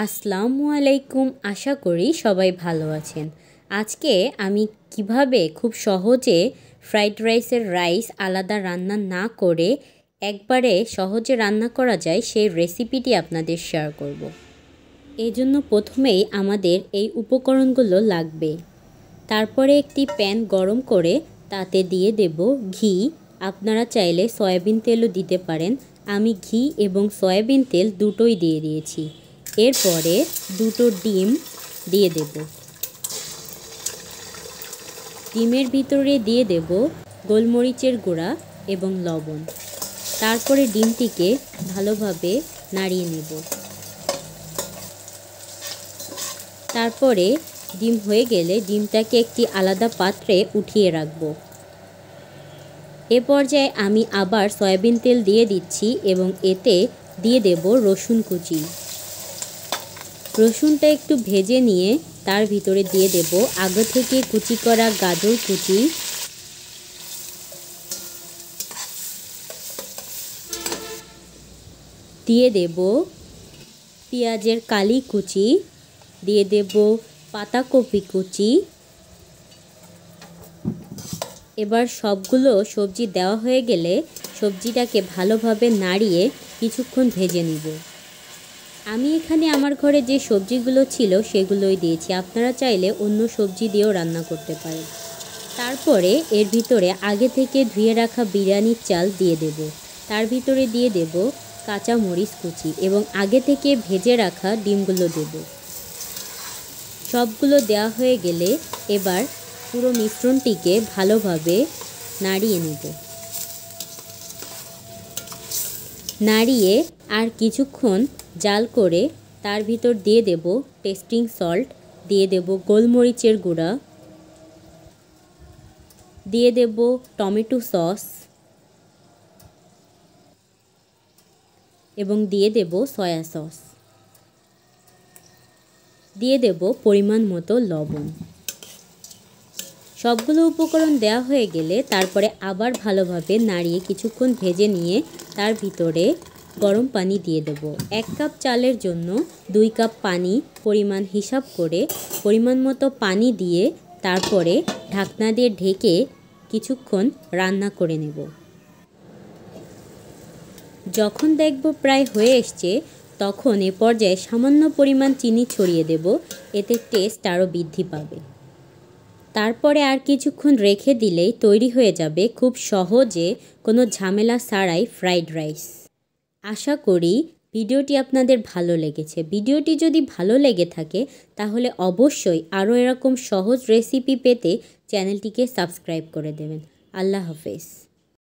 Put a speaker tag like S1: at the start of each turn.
S1: আসসালামু আলাইকুম। আশা করি সবাই ভালো আছেন। আজকে আমি কিভাবে খুব সহজে ফ্রাইড রাইসের রাইস আলাদা রান্না না করে একবারে সহজে রান্না করা যায় সেই রেসিপিটি আপনাদের শেয়ার করব। এই জন্য প্রথমেই আমাদের এই উপকরণগুলো লাগবে। তারপরে একটি প্যান গরম করে তাতে দিয়ে দেব ঘি। আপনারা চাইলে সয়াবিন তেলও দিতে পারেন। আমি ঘি এবং সয়াবিন তেল দুটোই দিয়ে দিয়েছি। এরপরে দুটো ডিম দিয়ে দেব। ডিমের ভিতরে দিয়ে দেব গোলমরিচের গুঁড়া এবং লবণ। তারপরে ডিমটিকে ভালোভাবে নাড়িয়ে নেব। তারপরে ডিম হয়ে গেলে ডিমটাকে একটি আলাদা পাত্রে উঠিয়ে রাখব। এ পর্যায়ে আমি আবার সয়াবিন তেল দিয়ে দিচ্ছি এবং এতে দিয়ে দেব রসুন কুচি। রসুনটা একটু ভেজে নিয়ে তার ভিতরে দিয়ে দেব আগে থেকে কুচি করা গাজর কুচি, দিয়ে দেব পেঁয়াজের কালি কুচি, দিয়ে দেব পাতাকপি কুচি। এবার সবগুলো সবজি দেওয়া হয়ে গেলে সবজিটাকে ভালোভাবে নাড়িয়ে কিছুক্ষণ ভেজে নিব। আমি এখানে আমার ঘরে যে সবজিগুলো ছিল সেগুলোই দিয়েছি। আপনারা চাইলে অন্য সবজি দিয়েও রান্না করতে পারেন। তারপরে এর ভিতরে আগে থেকে ধুয়ে রাখা বিরিয়ানির চাল দিয়ে দেব। তার ভিতরে দিয়ে দেব কাঁচা মরিচ কুচি এবং আগে থেকে ভেজে রাখা ডিমগুলো দেব। সবগুলো দেওয়া হয়ে গেলে এবার পুরো মিশ্রণটিকে ভালোভাবে নাড়িয়ে নেব। নাড়িয়ে আর কিছুক্ষণ জাল করে তার ভিতর দিয়ে দেব টেস্টিং সল্ট, দিয়ে দেব গোলমরিচের গুঁড়া, দিয়ে দেব টমেটো সস এবং দিয়ে দেব সয়া সস, দিয়ে দেব পরিমাণ মতো লবণ। সবগুলো উপকরণ দেওয়া হয়ে গেলে তারপরে আবার ভালোভাবে নাড়িয়ে কিছুক্ষণ ভেজে নিয়ে তার ভিতরে গরম পানি দিয়ে দেব। 1 কাপ চালের জন্য 2 কাপ পানি পরিমাণ হিসাব করে পরিমাণ মতো পানি দিয়ে তারপরে ঢাকনা দিয়ে ঢেকে কিছুক্ষণ রান্না করে নেব। যখন দেখব প্রায় হয়ে এসছে তখন এ পর্যায়ে সামান্য পরিমাণ চিনি ছড়িয়ে দেব, এতে টেস্ট আরও বৃদ্ধি পাবে। তারপরে আর কিছুক্ষণ রেখে দিলেই তৈরি হয়ে যাবে খুব সহজে কোনো ঝামেলা ছাড়াই ফ্রাইড রাইস। আশা করি ভিডিওটি আপনাদের ভালো লেগেছে। ভিডিওটি যদি ভালো লেগে থাকে তাহলে অবশ্যই আরও এরকম সহজ রেসিপি পেতে চ্যানেলটিকে সাবস্ক্রাইব করে দেবেন। আল্লাহ হাফেজ।